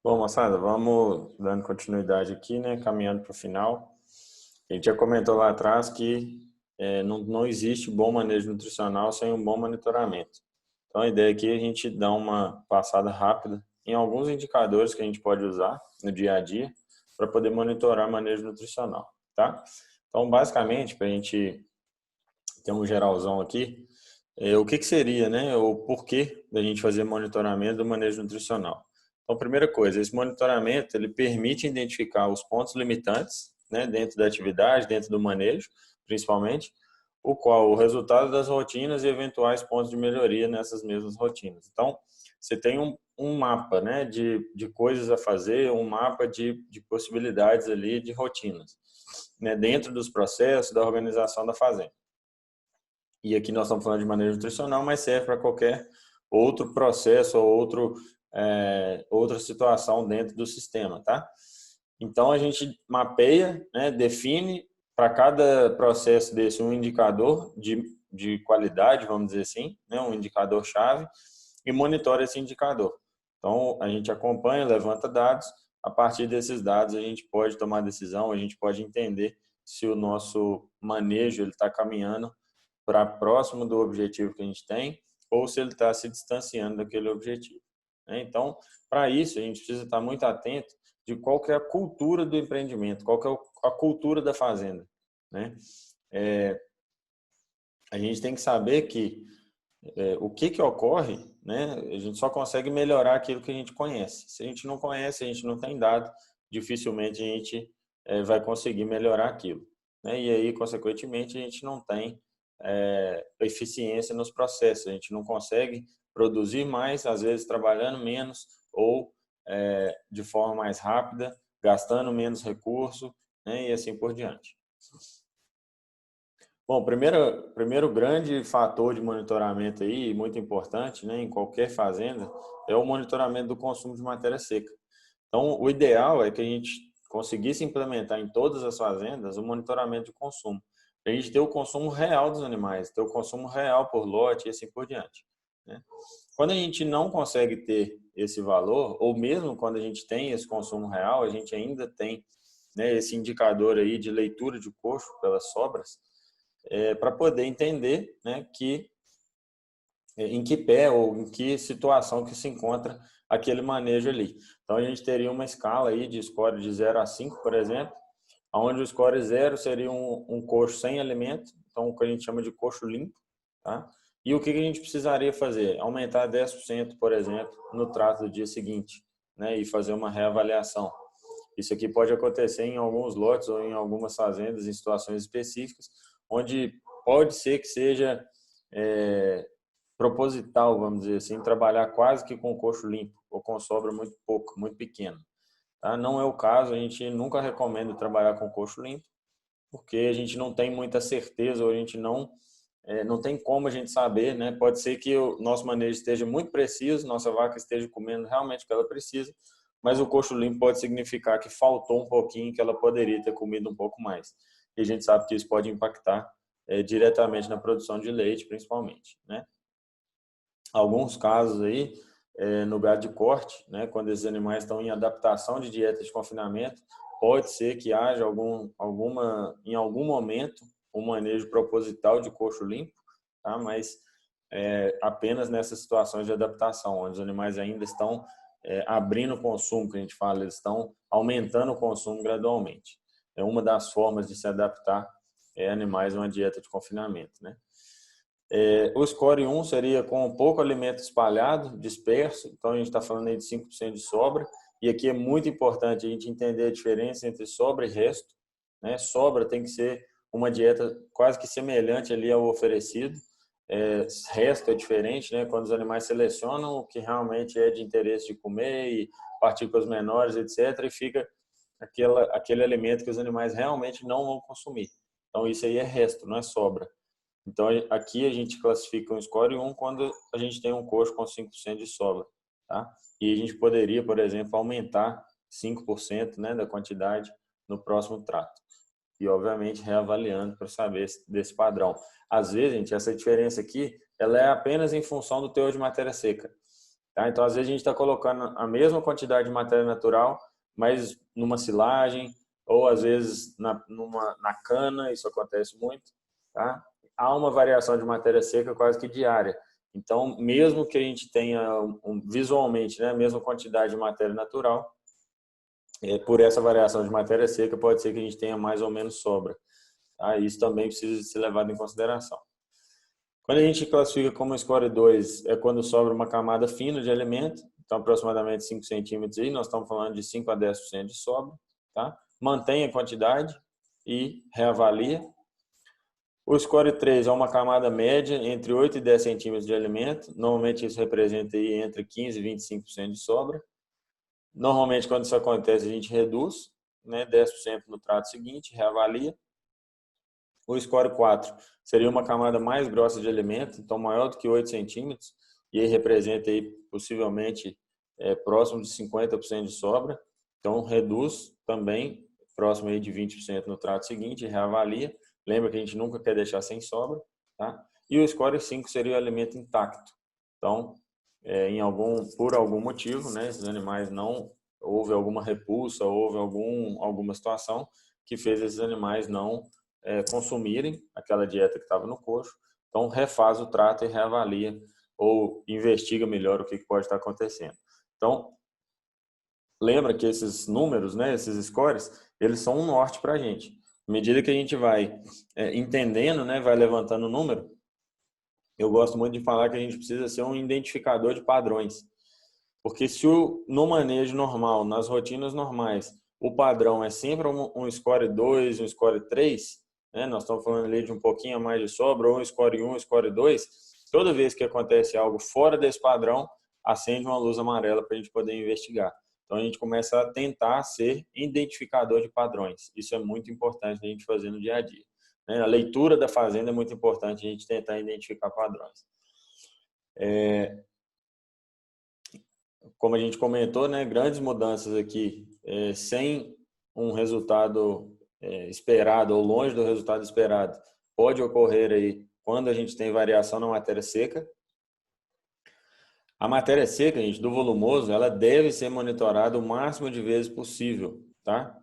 Bom, moçada, vamos dando continuidade aqui, né? Caminhando para o final. A gente já comentou lá atrás que não existe bom manejo nutricional sem um bom monitoramento. Então, a ideia aqui é a gente dar uma passada rápida em alguns indicadores que a gente pode usar no dia a dia para poder monitorar manejo nutricional, tá? Então, basicamente, para a gente ter um geralzão aqui, o que seria, né? O porquê da gente fazer monitoramento do manejo nutricional. Então, primeira coisa, esse monitoramento ele permite identificar os pontos limitantes, né, dentro da atividade, dentro do manejo, principalmente, o qual o resultado das rotinas e eventuais pontos de melhoria nessas mesmas rotinas. Então, você tem um mapa, né, de coisas a fazer, um mapa de possibilidades ali de rotinas, né, dentro dos processos da organização da fazenda. E aqui nós estamos falando de manejo nutricional, mas serve para qualquer outro processo ou outra situação dentro do sistema, tá? Então a gente mapeia, né, define para cada processo desse um indicador de qualidade, vamos dizer assim, né, um indicador chave e monitora esse indicador. Então a gente acompanha, levanta dados, a partir desses dados a gente pode tomar decisão, a gente pode entender se o nosso manejo ele está caminhando para próximo do objetivo que a gente tem ou se ele está se distanciando daquele objetivo, né? Então, para isso, a gente precisa estar muito atento de qual que é a cultura do empreendimento, qual que é a cultura da fazenda, né? É, a gente tem que saber que o que ocorre, né? A gente só consegue melhorar aquilo que a gente conhece. Se a gente não conhece, a gente não tem dado, dificilmente a gente vai conseguir melhorar aquilo, né? E aí, consequentemente, a gente não tem eficiência nos processos. A gente não consegue produzir mais, às vezes trabalhando menos ou de forma mais rápida, gastando menos recurso, né? E assim por diante. Bom, primeiro grande fator de monitoramento aí, muito importante, né, em qualquer fazenda, é o monitoramento do consumo de matéria seca. Então, o ideal é que a gente conseguisse implementar em todas as fazendas o monitoramento de consumo. A gente ter o consumo real dos animais, ter o consumo real por lote e assim por diante, né? Quando a gente não consegue ter esse valor, ou mesmo quando a gente tem esse consumo real, a gente ainda tem, né, esse indicador aí de leitura de coxo pelas sobras, para poder entender, né, em que pé ou em que situação que se encontra aquele manejo ali. Então, a gente teria uma escala aí de score de 0 a 5, por exemplo, onde o score 0 seria um coxo sem alimento, então o que a gente chama de coxo limpo, tá? E o que a gente precisaria fazer? Aumentar 10%, por exemplo, no trato do dia seguinte, né, e fazer uma reavaliação. Isso aqui pode acontecer em alguns lotes ou em algumas fazendas, em situações específicas, onde pode ser que seja proposital, vamos dizer assim, trabalhar quase que com coxo limpo ou com sobra muito pouco, muito pequena. Tá? Não é o caso, a gente nunca recomenda trabalhar com coxo limpo, porque a gente não tem muita certeza ou a gente não tem como a gente saber, né? Pode ser que o nosso manejo esteja muito preciso, nossa vaca esteja comendo realmente o que ela precisa, mas o coxo limpo pode significar que faltou um pouquinho, que ela poderia ter comido um pouco mais. E a gente sabe que isso pode impactar diretamente na produção de leite, principalmente, né? Alguns casos aí, no gado de corte, né, quando esses animais estão em adaptação de dieta de confinamento, pode ser que haja em algum momento, um manejo proposital de coxo limpo, tá? Mas apenas nessas situações de adaptação, onde os animais ainda estão abrindo o consumo, que a gente fala, eles estão aumentando o consumo gradualmente. É uma das formas de se adaptar animais a uma dieta de confinamento, né? O score 1 seria com pouco alimento espalhado, disperso, então a gente está falando aí de 5% de sobra, e aqui é muito importante a gente entender a diferença entre sobra e resto, né? Sobra tem que ser uma dieta quase que semelhante ali ao oferecido, resto é diferente, né? Quando os animais selecionam o que realmente é de interesse de comer e partículas menores, etc., e fica aquele alimento que os animais realmente não vão consumir. Então isso aí é resto, não é sobra. Então, aqui a gente classifica um score 1 quando a gente tem um coxo com 5% de sobra, tá? E a gente poderia, por exemplo, aumentar 5%, né, da quantidade no próximo trato. E, obviamente, reavaliando para saber desse padrão. Às vezes, gente, essa diferença aqui, ela é apenas em função do teor de matéria seca. Tá? Então, às vezes, a gente está colocando a mesma quantidade de matéria natural, mas numa silagem, ou às vezes na cana, isso acontece muito. Tá? Há uma variação de matéria seca quase que diária. Então, mesmo que a gente tenha visualmente, né, a mesma quantidade de matéria natural, por essa variação de matéria seca, pode ser que a gente tenha mais ou menos sobra. Tá? Isso também precisa ser levado em consideração. Quando a gente classifica como score 2, é quando sobra uma camada fina de alimento, então aproximadamente 5 centímetros, aí nós estamos falando de 5 a 10% de sobra. Tá? Mantém a quantidade e reavalia. O score 3 é uma camada média entre 8 e 10 centímetros de alimento, normalmente isso representa aí entre 15 e 25% de sobra. Normalmente, quando isso acontece, a gente reduz, né, 10% no trato seguinte, reavalia. O score 4 seria uma camada mais grossa de alimento, então maior do que 8 centímetros, e aí representa aí, possivelmente próximo de 50% de sobra. Então, reduz também, próximo aí de 20% no trato seguinte, reavalia. Lembra que a gente nunca quer deixar sem sobra. Tá? E o score 5 seria o alimento intacto. Então, por algum motivo, né, esses animais não houve alguma repulsa, houve alguma situação que fez esses animais não consumirem aquela dieta que estava no coxo. Então, refaz o trato e reavalia ou investiga melhor o que pode estar acontecendo. Então, lembra que esses números, né, esses scores, eles são um norte para a gente. À medida que a gente vai entendendo, né, vai levantando o número, eu gosto muito de falar que a gente precisa ser um identificador de padrões. Porque se no manejo normal, nas rotinas normais, o padrão é sempre um score 2, um score 3, né? Nós estamos falando ali de um pouquinho a mais de sobra, ou um score 1, um score 2, toda vez que acontece algo fora desse padrão, acende uma luz amarela para a gente poder investigar. Então a gente começa a tentar ser identificador de padrões. Isso é muito importante a gente fazer no dia a dia. A leitura da fazenda é muito importante a gente tentar identificar padrões. Como a gente comentou, né, grandes mudanças aqui sem um resultado esperado ou longe do resultado esperado pode ocorrer aí quando a gente tem variação na matéria seca. A matéria seca, gente, do volumoso, ela deve ser monitorada o máximo de vezes possível, tá?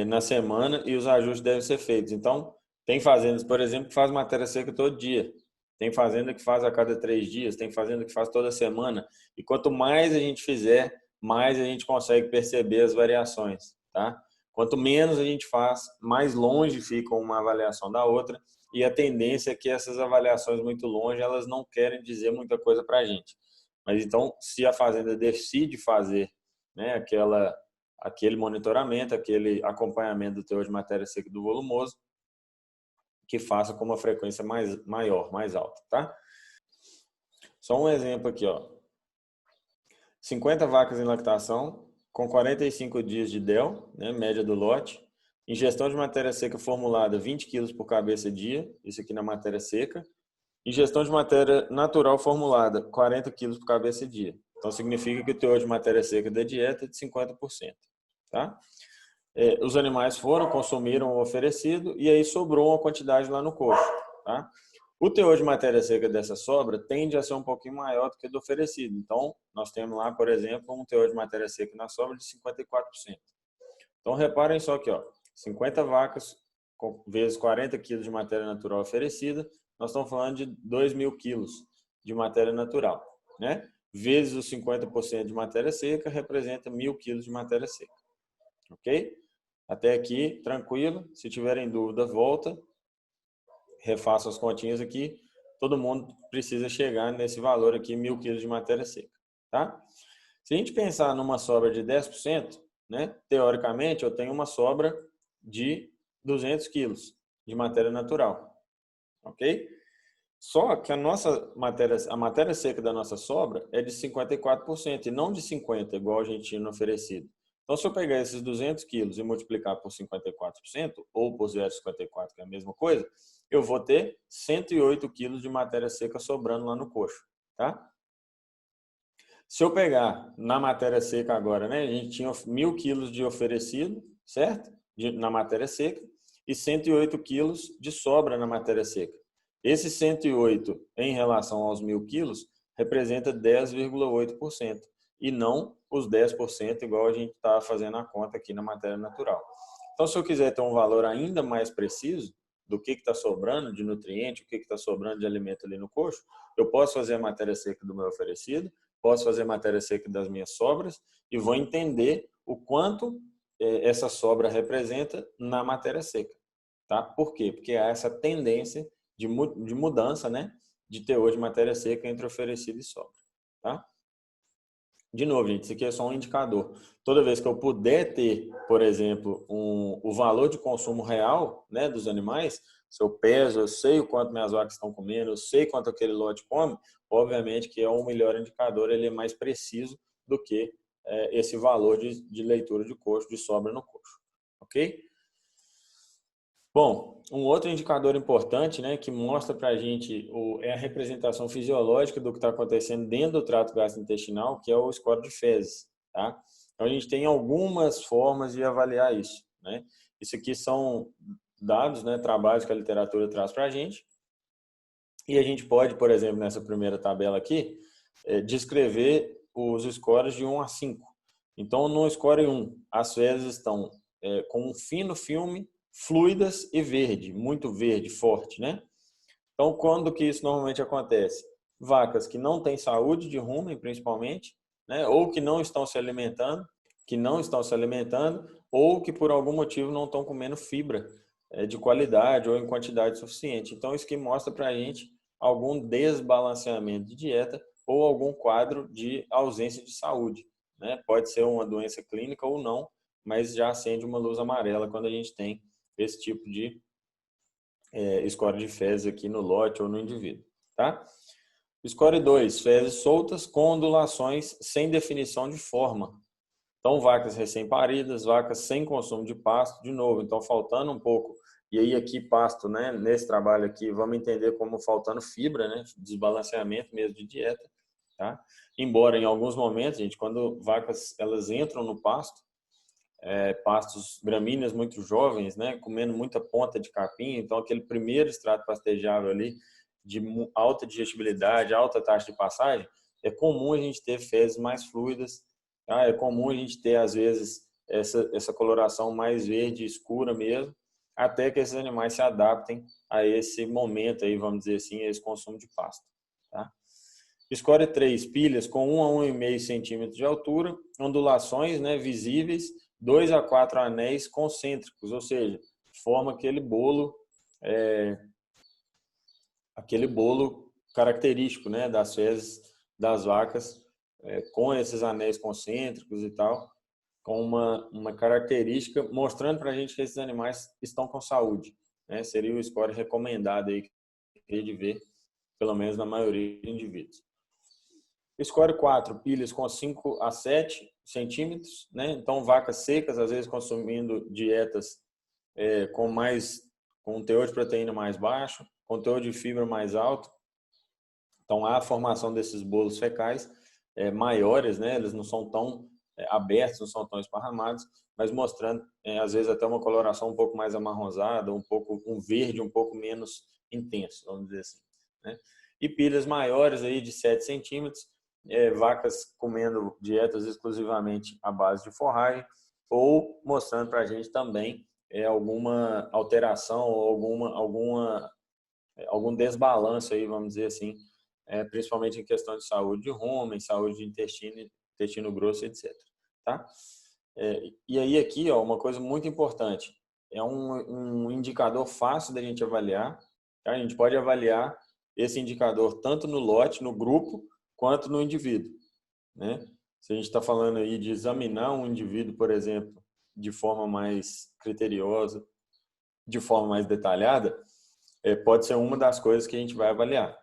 Na semana, e os ajustes devem ser feitos. Então, tem fazendas, por exemplo, que faz matéria seca todo dia. Tem fazenda que faz a cada 3 dias, tem fazenda que faz toda semana. E quanto mais a gente fizer, mais a gente consegue perceber as variações, tá? Quanto menos a gente faz, mais longe fica uma avaliação da outra. E a tendência é que essas avaliações muito longe, elas não querem dizer muita coisa para a gente. Mas então, se a fazenda decide fazer, né, aquele monitoramento, aquele acompanhamento do teor de matéria seca do volumoso, que faça com uma frequência maior, mais alta, tá? Só um exemplo aqui, ó. 50 vacas em lactação, com 45 dias de DEL, né, média do lote. Ingestão de matéria seca formulada, 20 kg por cabeça dia, isso aqui na matéria seca. Ingestão de matéria natural formulada, 40 kg por cabeça dia. Então, significa que o teor de matéria seca da dieta é de 50%. Tá? Os animais foram, consumiram o oferecido e aí sobrou uma quantidade lá no coxo. Tá? O teor de matéria seca dessa sobra tende a ser um pouquinho maior do que do oferecido. Então, nós temos lá, por exemplo, um teor de matéria seca na sobra de 54%. Então, reparem só aqui, ó, 50 vacas vezes 40 kg de matéria natural oferecida, nós estamos falando de 2.000 kg de matéria natural, né? Vezes os 50% de matéria seca, representa 1.000 kg de matéria seca. Ok? Até aqui, tranquilo. Se tiverem dúvida, volta. Refaço as continhas aqui. Todo mundo precisa chegar nesse valor aqui, 1.000 kg de matéria seca. Tá? Se a gente pensar numa sobra de 10%, né? Teoricamente, eu tenho uma sobra de 200 kg de matéria natural. Ok? Só que a matéria seca da nossa sobra é de 54% e não de 50%, igual a gente tinha no oferecido. Então, se eu pegar esses 200 quilos e multiplicar por 54%, ou por 0,54, que é a mesma coisa, eu vou ter 108 quilos de matéria seca sobrando lá no coxo. Tá? Se eu pegar na matéria seca agora, né, a gente tinha 1.000 quilos de oferecido, certo? Na matéria seca, e 108 quilos de sobra na matéria seca. Esses 108 em relação aos 1.000 quilos representa 10,8% e não os 10% igual a gente está fazendo a conta aqui na matéria natural. Então, se eu quiser ter um valor ainda mais preciso do que está sobrando de nutriente, o que está sobrando de alimento ali no coxo, eu posso fazer a matéria seca do meu oferecido, posso fazer a matéria seca das minhas sobras e vou entender o quanto essa sobra representa na matéria seca. Tá? Por quê? Porque há essa tendência de mudança, né, de teor de matéria seca entre oferecido e sobra. Tá? De novo, gente, isso aqui é só um indicador. Toda vez que eu puder ter, por exemplo, o valor de consumo real, né, dos animais, se eu peso, eu sei o quanto minhas vacas estão comendo, eu sei quanto aquele lote come, obviamente que é um melhor indicador, ele é mais preciso do que esse valor de leitura de coxo, de sobra no coxo. Ok? Bom, um outro indicador importante, né, que mostra para a gente é a representação fisiológica do que está acontecendo dentro do trato gastrointestinal, que é o score de fezes. Tá? Então, a gente tem algumas formas de avaliar isso. Né? Isso aqui são dados, né, trabalhos que a literatura traz para a gente. E a gente pode, por exemplo, nessa primeira tabela aqui, descrever os scores de 1 a 5. Então, no score 1, as fezes estão com um fino filme, fluidas e verde, muito verde, forte, né? Então, quando que isso normalmente acontece? Vacas que não têm saúde de rumen, principalmente, né? Ou que não estão se alimentando, ou que por algum motivo não estão comendo fibra de qualidade ou em quantidade suficiente. Então, isso que mostra para a gente algum desbalanceamento de dieta ou algum quadro de ausência de saúde, né? Pode ser uma doença clínica ou não, mas já acende uma luz amarela quando a gente tem esse tipo de score de fezes aqui no lote ou no indivíduo, tá? Score 2, fezes soltas com ondulações sem definição de forma. Então, vacas recém-paridas, vacas sem consumo de pasto, de novo, então faltando um pouco. E aí aqui pasto, né, nesse trabalho aqui, vamos entender como faltando fibra, né, desbalanceamento mesmo de dieta, tá? Embora em alguns momentos, gente, quando vacas elas entram no pasto, pastos gramíneas muito jovens, né, comendo muita ponta de capim, então aquele primeiro extrato pastejável ali de alta digestibilidade, alta taxa de passagem, é comum a gente ter fezes mais fluidas, tá? É comum a gente ter às vezes essa coloração mais verde escura mesmo, até que esses animais se adaptem a esse momento aí, vamos dizer assim, a esse consumo de pasto, tá? Score 3, pilhas com 1 a 1,5 centímetros de altura, ondulações, né, visíveis, 2 a 4 anéis concêntricos, ou seja, forma aquele bolo característico, né, das fezes das vacas, com esses anéis concêntricos e tal, com uma característica mostrando para a gente que esses animais estão com saúde, né? Seria o score recomendado aí que eu de ver, pelo menos na maioria de indivíduos. Score 4, pilhas com 5 a 7 centímetros, né? Então, vacas secas, às vezes consumindo dietas com um teor de proteína mais baixo, com teor de fibra mais alto. Então, há a formação desses bolos fecais maiores, né? Eles não são tão abertos, não são tão esparramados, mas mostrando, às vezes, até uma coloração um pouco mais amarronzada, um verde um pouco menos intenso, vamos dizer assim, né? E pilhas maiores aí de 7 centímetros, vacas comendo dietas exclusivamente à base de forragem, ou mostrando para a gente também alguma alteração ou algum desbalanço aí, vamos dizer assim, principalmente em questão de saúde de rumen, saúde de intestino grosso, etc. Tá? E aí aqui, ó, uma coisa muito importante, é um indicador fácil da gente avaliar, tá? A gente pode avaliar esse indicador tanto no lote, no grupo, quanto no indivíduo, né? Se a gente está falando aí de examinar um indivíduo, por exemplo, de forma mais criteriosa, de forma mais detalhada, pode ser uma das coisas que a gente vai avaliar.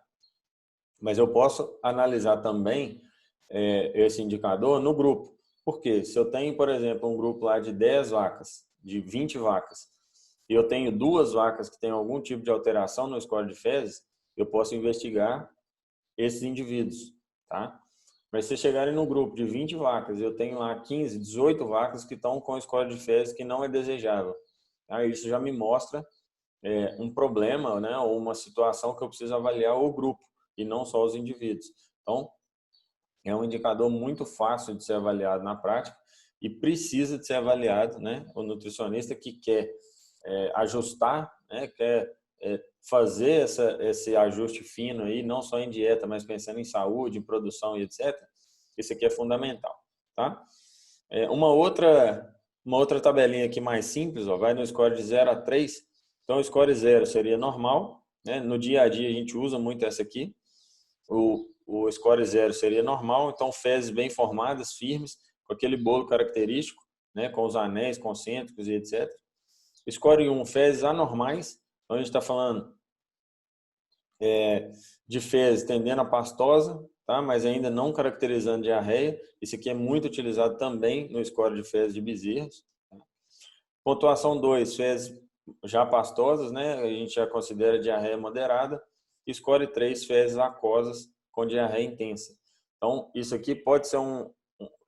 Mas eu posso analisar também esse indicador no grupo. Porque se eu tenho, por exemplo, um grupo lá de 10 vacas, de 20 vacas, e eu tenho 2 vacas que têm algum tipo de alteração no score de fezes, eu posso investigar esses indivíduos, tá? Mas se chegarem no grupo de 20 vacas, eu tenho lá 15, 18 vacas que estão com score de fezes que não é desejável. Tá? Isso já me mostra um problema, né, ou uma situação que eu preciso avaliar o grupo e não só os indivíduos. Então, é um indicador muito fácil de ser avaliado na prática e precisa de ser avaliado, né? O nutricionista que quer ajustar, né? Quer fazer esse ajuste fino aí, não só em dieta, mas pensando em saúde, em produção e etc. Isso aqui é fundamental, tá? Uma outra tabelinha aqui mais simples, ó, vai no score de 0 a 3. Então, o score 0 seria normal, né? No dia a dia a gente usa muito essa aqui. O score 0 seria normal, então fezes bem formadas, firmes, com aquele bolo característico, né? Com os anéis concêntricos e etc. Score 1, fezes anormais, então a gente está falando de fezes tendendo a pastosa, tá? Mas ainda não caracterizando diarreia. Isso aqui é muito utilizado também no score de fezes de bezerros. Tá? Pontuação 2, fezes já pastosas, né? A gente já considera diarreia moderada. Score 3, fezes aquosas com diarreia intensa. Então, isso aqui pode ser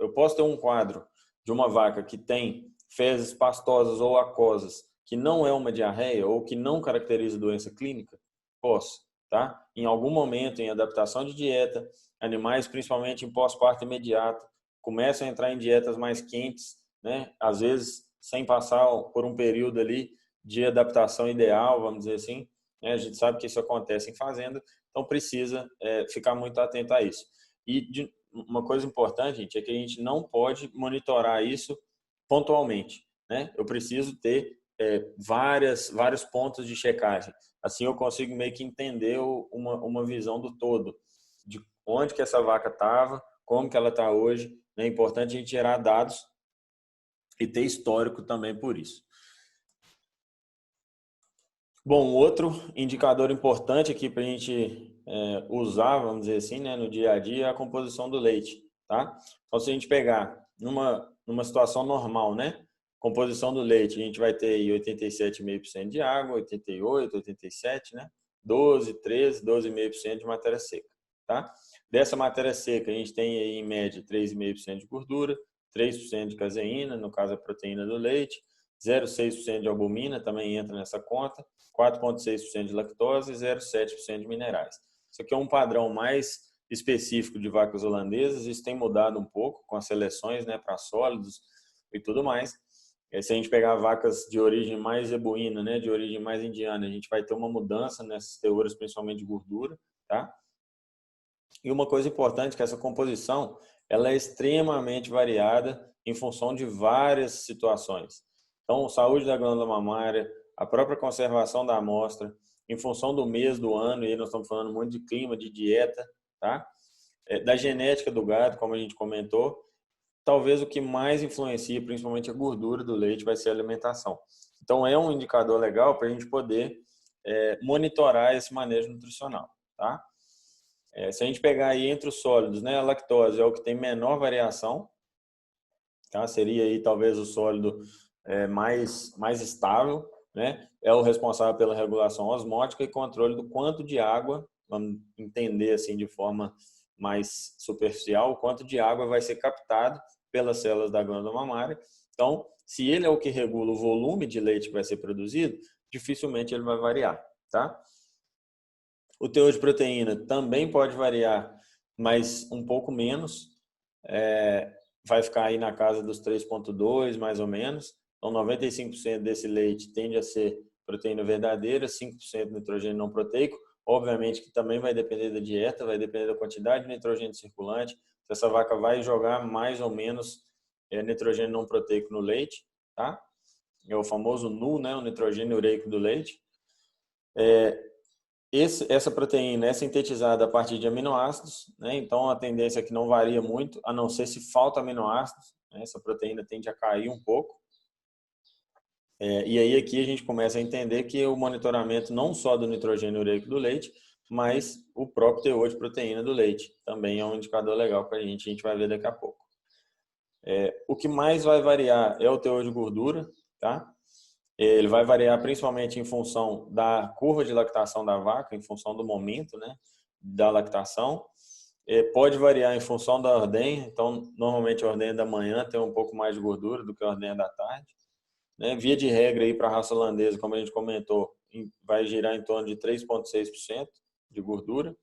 eu posso ter um quadro de uma vaca que tem fezes pastosas ou aquosas, que não é uma diarreia ou que não caracteriza doença clínica? Posso, tá? Em algum momento, em adaptação de dieta, animais, principalmente em pós-parto imediato, começam a entrar em dietas mais quentes, né? Às vezes, sem passar por um período ali de adaptação ideal, vamos dizer assim. A gente sabe que isso acontece em fazenda, então precisa ficar muito atento a isso. E uma coisa importante, gente, é que a gente não pode monitorar isso pontualmente, né? Eu preciso ter vários pontos de checagem. Assim eu consigo meio que entender uma visão do todo, de onde que essa vaca estava, como que ela está hoje. É importante a gente gerar dados e ter histórico também por isso. Bom, outro indicador importante aqui para a gente usar, vamos dizer assim, né, no dia a dia, é a composição do leite, tá? Então, se a gente pegar numa situação normal, né, composição do leite, a gente vai ter aí 87,5% de água, 88, 87, né, 12, 13, 12,5% de matéria seca, tá? Dessa matéria seca, a gente tem aí, em média, 3,5% de gordura, 3% de caseína, no caso a proteína do leite, 0,6% de albumina, também entra nessa conta, 4,6% de lactose e 0,7% de minerais. Isso aqui é um padrão mais específico de vacas holandesas, isso tem mudado um pouco com as seleções, né, para sólidos e tudo mais. Se a gente pegar vacas de origem mais zebuína, né, de origem mais indiana, a gente vai ter uma mudança nessas teores, principalmente de gordura, tá? E uma coisa importante é que essa composição ela é extremamente variada em função de várias situações. Então, saúde da glândula mamária, a própria conservação da amostra, em função do mês do ano, e aí nós estamos falando muito de clima, de dieta, tá? Da genética do gado, como a gente comentou. Talvez o que mais influencia, principalmente a gordura do leite, vai ser a alimentação. Então, é um indicador legal para a gente poder monitorar esse manejo nutricional, tá? Se a gente pegar aí entre os sólidos, né, a lactose é o que tem menor variação, tá? Seria aí talvez o sólido mais estável, né? É o responsável pela regulação osmótica e controle do quanto de água, vamos entender assim de forma mais superficial, o quanto de água vai ser captado pelas células da glândula mamária. Então, se ele é o que regula o volume de leite que vai ser produzido, dificilmente ele vai variar, tá? O teor de proteína também pode variar, mas um pouco menos. Vai ficar aí na casa dos 3,2 mais ou menos. Então, 95% desse leite tende a ser proteína verdadeira, 5% nitrogênio não proteico. Obviamente que também vai depender da dieta, vai depender da quantidade de nitrogênio circulante. Se essa vaca vai jogar mais ou menos nitrogênio não proteico no leite, tá? É o famoso NU, né? O nitrogênio ureico do leite. Essa proteína é sintetizada a partir de aminoácidos, né? Então a tendência é que não varia muito, a não ser se falta aminoácidos, né? Essa proteína tende a cair um pouco. E aí aqui a gente começa a entender que o monitoramento não só do nitrogênio ureico do leite, mas o próprio teor de proteína do leite também é um indicador legal para a gente vai ver daqui a pouco. O que mais vai variar é o teor de gordura, tá? Ele vai variar principalmente em função da curva de lactação da vaca, em função do momento, né, da lactação. Pode variar em função da ordenha, então normalmente a ordenha da manhã tem um pouco mais de gordura do que a ordenha da tarde. Né? Via de regra para a raça holandesa, como a gente comentou, vai girar em torno de 3,6% de gordura.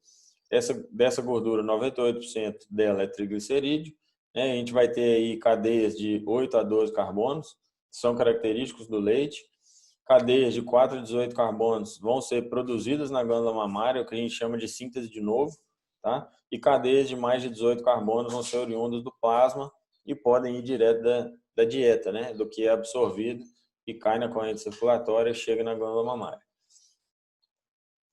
Dessa gordura, 98% dela é triglicerídeo, né? A gente vai ter aí cadeias de 8 a 12 carbonos, que são característicos do leite. Cadeias de 4 a 18 carbonos vão ser produzidas na glândula mamária, o que a gente chama de síntese de novo, tá? E cadeias de mais de 18 carbonos vão ser oriundas do plasma e podem ir direto da dieta, né? Do que é absorvido e cai na corrente circulatória e chega na glândula mamária.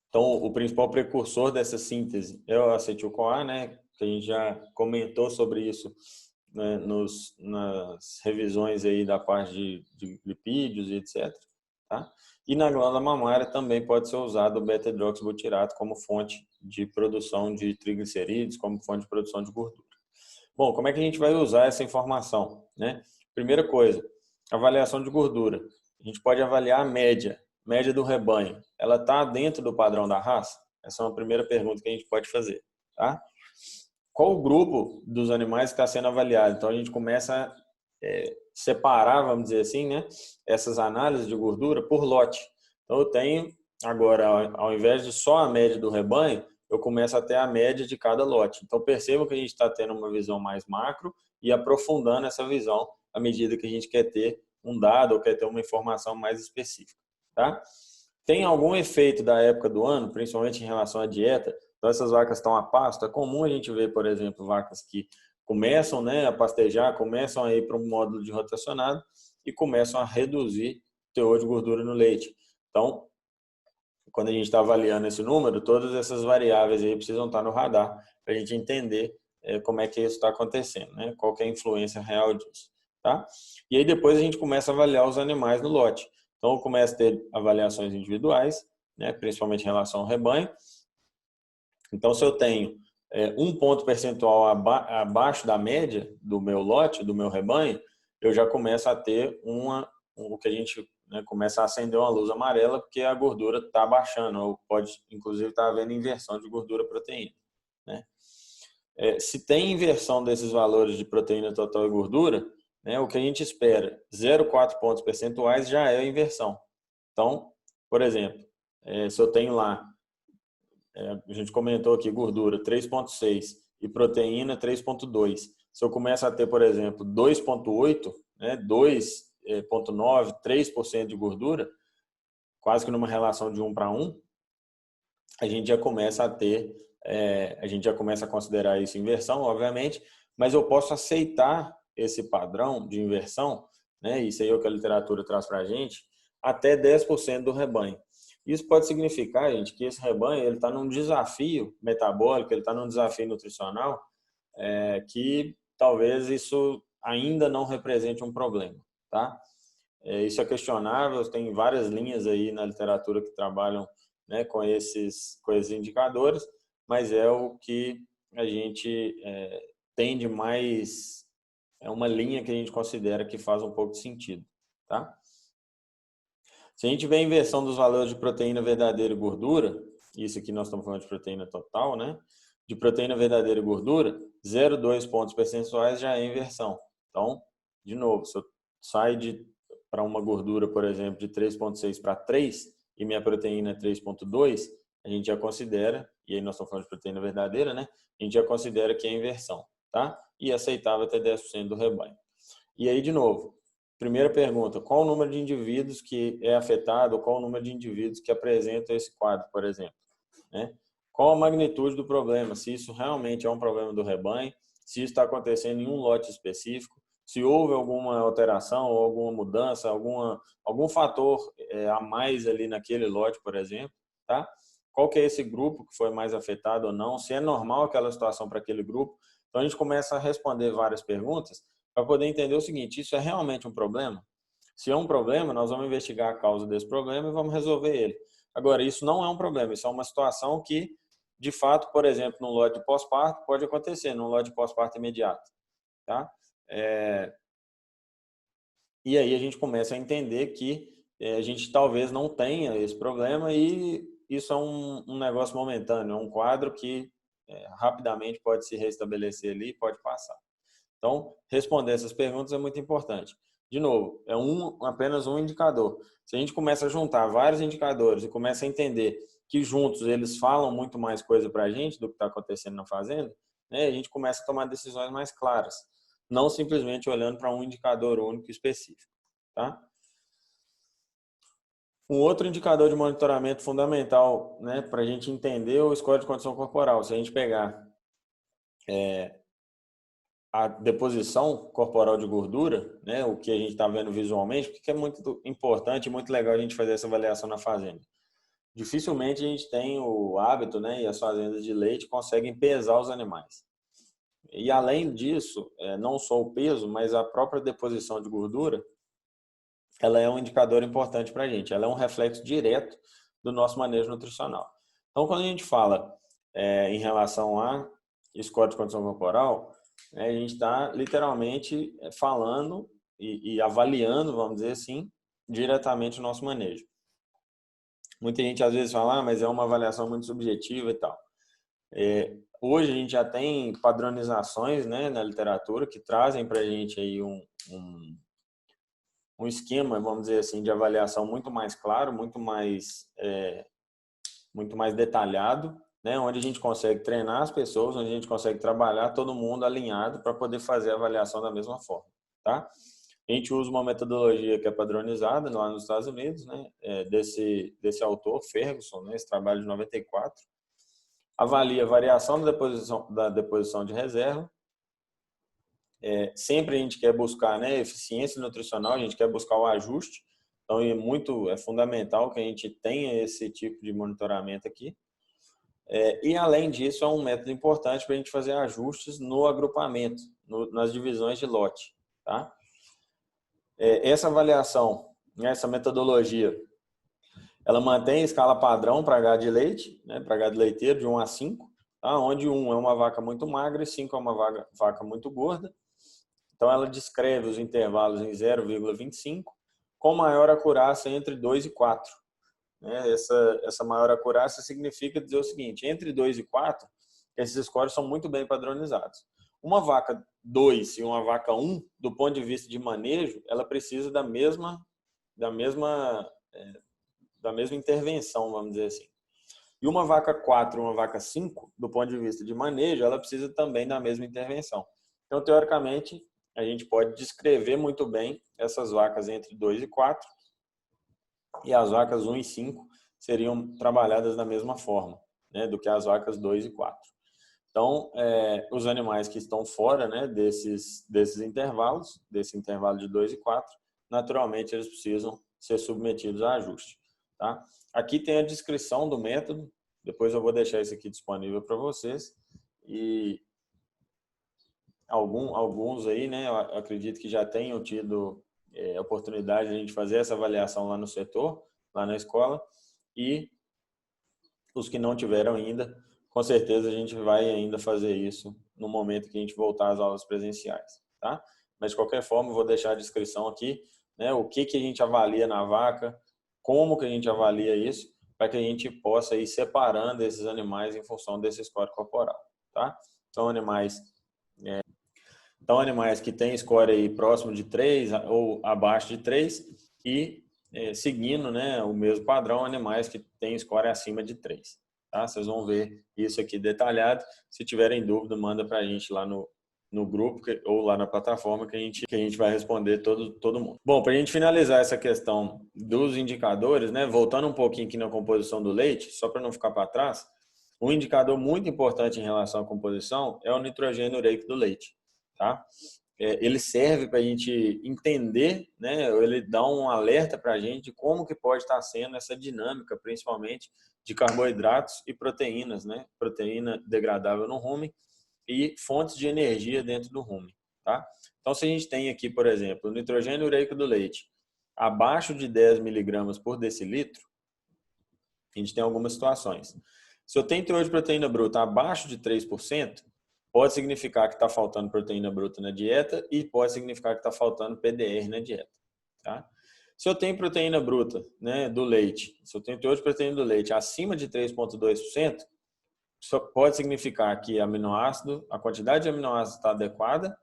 Então, o principal precursor dessa síntese é o acetil-CoA, né? Que a gente já comentou sobre isso, né, nas revisões aí da parte de lipídios e etc. Tá? E na glândula mamária também pode ser usado o beta-hidroxibutirato como fonte de produção de triglicerídeos, como fonte de produção de gordura. Bom, como é que a gente vai usar essa informação, né? Primeira coisa, avaliação de gordura. A gente pode avaliar a média do rebanho. Ela está dentro do padrão da raça? Essa é uma primeira pergunta que a gente pode fazer, tá? Qual o grupo dos animais que está sendo avaliado? Então a gente começa a separar, vamos dizer assim, né, essas análises de gordura por lote. Então eu tenho agora, ao invés de só a média do rebanho, eu começo a ter a média de cada lote. Então perceba que a gente está tendo uma visão mais macro e aprofundando essa visão à medida que a gente quer ter um dado ou quer ter uma informação mais específica, tá? Tem algum efeito da época do ano, principalmente em relação à dieta? Então essas vacas estão a pasto. É comum a gente ver, por exemplo, vacas que começam, né, a pastejar, começam a ir para um módulo de rotacionado e começam a reduzir o teor de gordura no leite. Então, quando a gente está avaliando esse número, todas essas variáveis aí precisam estar no radar para a gente entender como é que isso está acontecendo, né? Qual que é a influência real disso, tá? E aí depois a gente começa a avaliar os animais no lote. Então, eu começo a ter avaliações individuais, né, principalmente em relação ao rebanho. Então, se eu tenho um ponto percentual abaixo da média do meu lote, do meu rebanho, eu já começo a ter o que a gente, né, começa a acender uma luz amarela, porque a gordura está baixando, ou pode, inclusive, estar havendo inversão de gordura-proteína, né? Se tem inversão desses valores de proteína total e gordura, né, o que a gente espera, 0,4 pontos percentuais já é a inversão. Então, por exemplo, se eu tenho lá, a gente comentou aqui gordura 3,6 e proteína 3,2. Se eu começo a ter, por exemplo, 2,8, né, 2,9, 3% de gordura, quase que numa relação de 1 para 1, a gente já começa a ter, a gente já começa a considerar isso inversão, obviamente, mas eu posso aceitar esse padrão de inversão, né, isso aí é o que a literatura traz para a gente, até 10% do rebanho. Isso pode significar, gente, que esse rebanho ele está num desafio metabólico, ele está num desafio nutricional, que talvez isso ainda não represente um problema, tá? Isso é questionável, tem várias linhas aí na literatura que trabalham, né, com esses indicadores, mas é o que a gente tem de mais, é uma linha que a gente considera que faz um pouco de sentido, tá? Se a gente vê a inversão dos valores de proteína verdadeira e gordura, isso aqui nós estamos falando de proteína total, né? De proteína verdadeira e gordura, 0,2 pontos percentuais já é inversão. Então, de novo, se eu saio para uma gordura, por exemplo, de 3,6 para 3 e minha proteína é 3,2, a gente já considera, e aí nós estamos falando de proteína verdadeira, né? A gente já considera que é inversão, tá? E aceitável até 10% do rebanho. E aí, de novo, primeira pergunta, qual o número de indivíduos que é afetado, ou qual o número de indivíduos que apresentam esse quadro, por exemplo, né? Qual a magnitude do problema, se isso realmente é um problema do rebanho, se isso está acontecendo em um lote específico, se houve alguma alteração ou alguma mudança, algum fator a mais ali naquele lote, por exemplo, tá? Qual que é esse grupo que foi mais afetado ou não, se é normal aquela situação para aquele grupo. Então a gente começa a responder várias perguntas para poder entender o seguinte, isso é realmente um problema? Se é um problema, nós vamos investigar a causa desse problema e vamos resolver ele. Agora, isso não é um problema, isso é uma situação que, de fato, por exemplo, num lote de pós-parto, pode acontecer, num lote de pós-parto imediato. Tá? E aí a gente começa a entender que a gente talvez não tenha esse problema e isso é um negócio momentâneo, é um quadro que rapidamente pode se restabelecer ali e pode passar. Então, responder essas perguntas é muito importante. De novo, é apenas um indicador. Se a gente começa a juntar vários indicadores e começa a entender que juntos eles falam muito mais coisa para a gente do que está acontecendo na fazenda, né? A gente começa a tomar decisões mais claras, não simplesmente olhando para um indicador único específico, tá? Um outro indicador de monitoramento fundamental, né, para a gente entender o score de condição corporal, se a gente pegar a deposição corporal de gordura, né, o que a gente está vendo visualmente, porque é muito importante e muito legal a gente fazer essa avaliação na fazenda. Dificilmente a gente tem o hábito, né, e as fazendas de leite conseguem pesar os animais. E além disso, não só o peso, mas a própria deposição de gordura, ela é um indicador importante para a gente. Ela é um reflexo direto do nosso manejo nutricional. Então, quando a gente fala em relação a score de condição corporal, a gente está literalmente falando e avaliando, vamos dizer assim, diretamente o nosso manejo. Muita gente às vezes fala, mas é uma avaliação muito subjetiva e tal. Hoje a gente já tem padronizações, né, na literatura que trazem para a gente aí um esquema, vamos dizer assim, de avaliação muito mais claro, muito mais detalhado, né, onde a gente consegue treinar as pessoas, onde a gente consegue trabalhar todo mundo alinhado para poder fazer a avaliação da mesma forma, tá? A gente usa uma metodologia que é padronizada lá nos Estados Unidos, né, desse autor, Ferguson, né, esse trabalho de 94, avalia a variação da deposição de reserva. Sempre a gente quer buscar, né, eficiência nutricional, a gente quer buscar o ajuste, então é fundamental que a gente tenha esse tipo de monitoramento aqui. E além disso, é um método importante para a gente fazer ajustes no agrupamento, nas divisões de lote, tá? Essa avaliação, essa metodologia, ela mantém a escala padrão para gado de leite, né, para gado leiteiro de 1 a 5, tá? Onde 1 é uma vaca muito magra e 5 é uma vaca muito gorda. Então, ela descreve os intervalos em 0,25, com maior acurácia entre 2 e 4. Essa maior acurácia significa dizer o seguinte, entre 2 e 4, esses scores são muito bem padronizados. Uma vaca 2 e uma vaca 1, do ponto de vista de manejo, ela precisa da mesma intervenção, vamos dizer assim. E uma vaca 4 e uma vaca 5, do ponto de vista de manejo, ela precisa também da mesma intervenção. Então, teoricamente, a gente pode descrever muito bem essas vacas entre 2 e 4, e as vacas 1 e 5 seriam trabalhadas da mesma forma, né, do que as vacas 2 e 4. Então, os animais que estão fora, né, desses intervalos, desse intervalo de 2 e 4, naturalmente eles precisam ser submetidos a ajuste. Tá? Aqui tem a descrição do método, depois eu vou deixar isso aqui disponível para vocês. E alguns aí, né, eu acredito que já tenham tido oportunidade de a gente fazer essa avaliação lá no setor, lá na escola, e os que não tiveram ainda, com certeza a gente vai ainda fazer isso no momento que a gente voltar às aulas presenciais, tá? Mas de qualquer forma, eu vou deixar a descrição aqui, né, o que a gente avalia na vaca, como que a gente avalia isso, para que a gente possa ir separando esses animais em função desse score corporal, tá? São animais que têm score aí próximo de 3 ou abaixo de 3 e seguindo, né, o mesmo padrão, animais que têm score acima de 3. Tá? Vocês vão ver isso aqui detalhado. Se tiverem dúvida, manda para a gente lá no grupo ou lá na plataforma que a gente vai responder todo mundo. Bom, para a gente finalizar essa questão dos indicadores, né, voltando um pouquinho aqui na composição do leite, só para não ficar para trás, um indicador muito importante em relação à composição é o nitrogênio ureico do leite. Tá? Ele serve para a gente entender, né? Ele dá um alerta para a gente de como que pode estar sendo essa dinâmica, principalmente de carboidratos e proteínas, né? Proteína degradável no rumen e fontes de energia dentro do rumen. Tá? Então, se a gente tem aqui, por exemplo, o nitrogênio ureico do leite abaixo de 10 miligramas por decilitro, a gente tem algumas situações. Se eu tenho teor de proteína bruta abaixo de 3%, pode significar que está faltando proteína bruta na dieta e pode significar que está faltando PDR na dieta. Tá? Se eu tenho proteína bruta, né, do leite, se eu tenho teor de proteína do leite acima de 3,2%, isso pode significar que a quantidade de aminoácidos está adequada,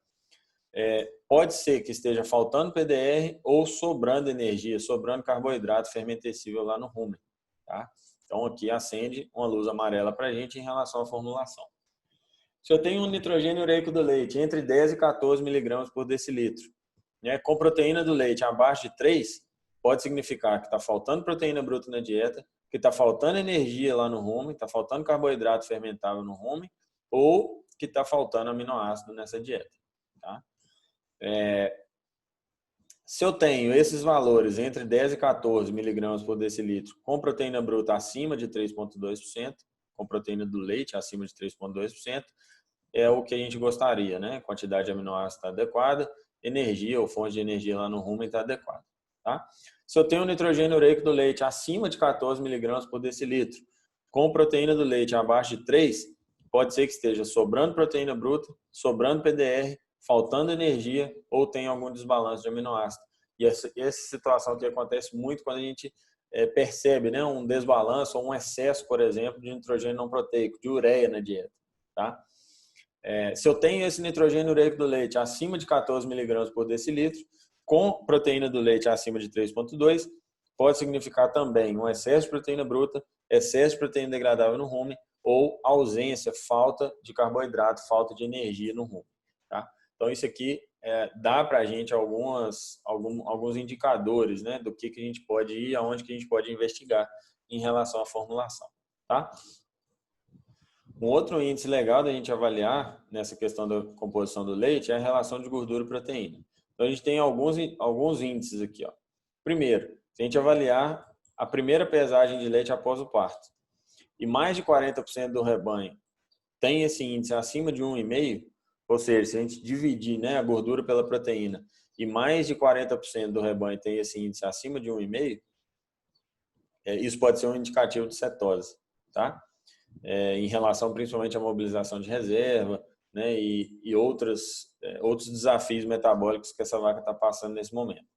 pode ser que esteja faltando PDR ou sobrando energia, sobrando carboidrato fermentescível lá no rumen. Tá? Então, aqui acende uma luz amarela para a gente em relação à formulação. Se eu tenho um nitrogênio ureico do leite entre 10 e 14 miligramas por decilitro, né, com proteína do leite abaixo de 3, pode significar que está faltando proteína bruta na dieta, que está faltando energia lá no rumen, está faltando carboidrato fermentável no rumen, ou que está faltando aminoácido nessa dieta. Tá? Se eu tenho esses valores entre 10 e 14 miligramas por decilitro com proteína bruta acima de 3,2%, com proteína do leite acima de 3,2%, é o que a gente gostaria, né? Quantidade de aminoácidos está adequada, energia ou fonte de energia lá no rumen está adequada. Tá? Se eu tenho nitrogênio ureico do leite acima de 14 miligramas por decilitro, com proteína do leite abaixo de 3, pode ser que esteja sobrando proteína bruta, sobrando PDR, faltando energia ou tem algum desbalanço de aminoácido. E essa situação que acontece muito quando a gente percebe, né, um desbalanço ou um excesso, por exemplo, de nitrogênio não proteico, de ureia na dieta. Tá? Se eu tenho esse nitrogênio ureico do leite acima de 14 miligramas por decilitro, com proteína do leite acima de 3,2, pode significar também um excesso de proteína bruta, excesso de proteína degradável no rumen ou ausência, falta de carboidrato, falta de energia no rumen. Tá? Então, isso aqui dá para a gente alguns indicadores, né, do que a gente pode ir, aonde que a gente pode investigar em relação à formulação. Tá? Um outro índice legal da gente avaliar nessa questão da composição do leite é a relação de gordura e proteína. Então, a gente tem alguns índices aqui. Ó. Primeiro, se a gente avaliar a primeira pesagem de leite após o parto e mais de 40% do rebanho tem esse índice acima de 1,5, ou seja, se a gente dividir, né, a gordura pela proteína e mais de 40% do rebanho tem esse índice acima de 1,5, isso pode ser um indicativo de cetose, tá? Em relação principalmente à mobilização de reserva, né, e outros desafios metabólicos que essa vaca está passando nesse momento.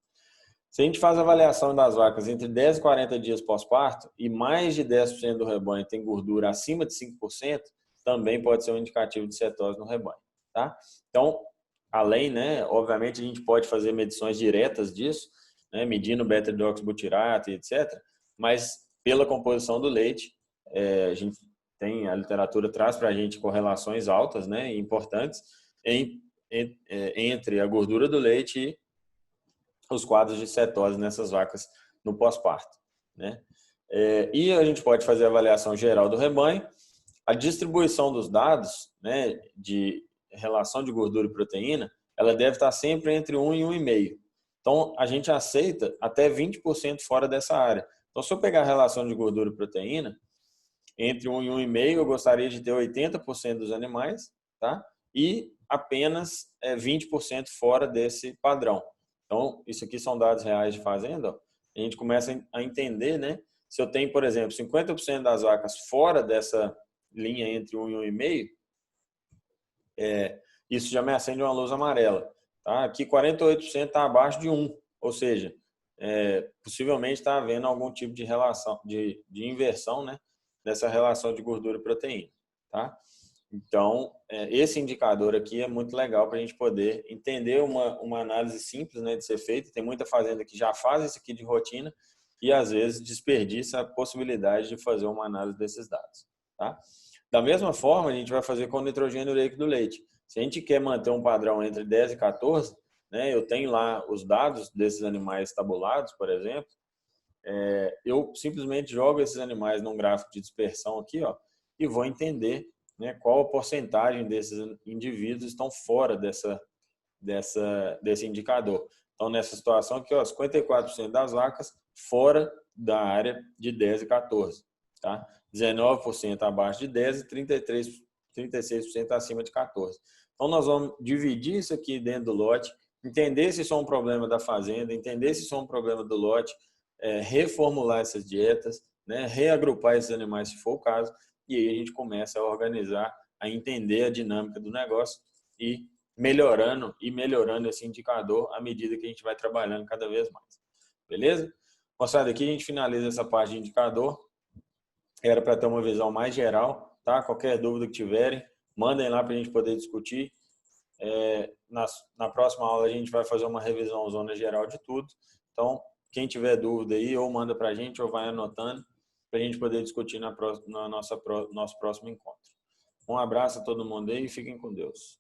Se a gente faz a avaliação das vacas entre 10 e 40 dias pós-parto e mais de 10% do rebanho tem gordura acima de 5%, também pode ser um indicativo de cetose no rebanho. Tá? Então, além, né, obviamente a gente pode fazer medições diretas disso, né, medindo beta-hidroxibutirato e etc., mas pela composição do leite, a gente tem, a literatura traz para a gente correlações altas, né, importantes entre a gordura do leite e os quadros de cetose nessas vacas no pós-parto, né? E a gente pode fazer a avaliação geral do rebanho, a distribuição dos dados, né, de relação de gordura e proteína, ela deve estar sempre entre 1 e 1,5. Então, a gente aceita até 20% fora dessa área. Então, se eu pegar a relação de gordura e proteína, entre 1 e 1,5, eu gostaria de ter 80% dos animais, tá? E apenas 20% fora desse padrão. Então, isso aqui são dados reais de fazenda. Ó. A gente começa a entender, né? Se eu tenho, por exemplo, 50% das vacas fora dessa linha entre 1 e 1,5, isso já me acende uma luz amarela. Tá? Aqui 48% está abaixo de 1, ou seja, possivelmente está havendo algum tipo de relação, de inversão, né, dessa relação de gordura e proteína. Tá? Então, esse indicador aqui é muito legal para a gente poder entender uma análise simples, né, de ser feita. Tem muita fazenda que já faz isso aqui de rotina e, às vezes, desperdiça a possibilidade de fazer uma análise desses dados. Tá? Da mesma forma, a gente vai fazer com o nitrogênio ureico do leite. Se a gente quer manter um padrão entre 10 e 14, né, eu tenho lá os dados desses animais tabulados, por exemplo, eu simplesmente jogo esses animais num gráfico de dispersão aqui, ó, e vou entender, né, qual a porcentagem desses indivíduos estão fora desse indicador. Então, nessa situação aqui, ó, 54% das vacas fora da área de 10 e 14. Tá? 19% abaixo de 10 e 36% acima de 14. Então, nós vamos dividir isso aqui dentro do lote, entender se isso é um problema da fazenda, entender se isso é um problema do lote, reformular essas dietas, né, reagrupar esses animais se for o caso, e aí a gente começa a organizar, a entender a dinâmica do negócio e melhorando esse indicador à medida que a gente vai trabalhando cada vez mais. Beleza? Moçada, aqui a gente finaliza essa parte de indicador. Era para ter uma visão mais geral, tá? Qualquer dúvida que tiverem, mandem lá para a gente poder discutir. Na próxima aula a gente vai fazer uma revisão zona geral de tudo. Então, quem tiver dúvida aí, ou manda para a gente ou vai anotando para a gente poder discutir nosso próximo encontro. Um abraço a todo mundo aí e fiquem com Deus.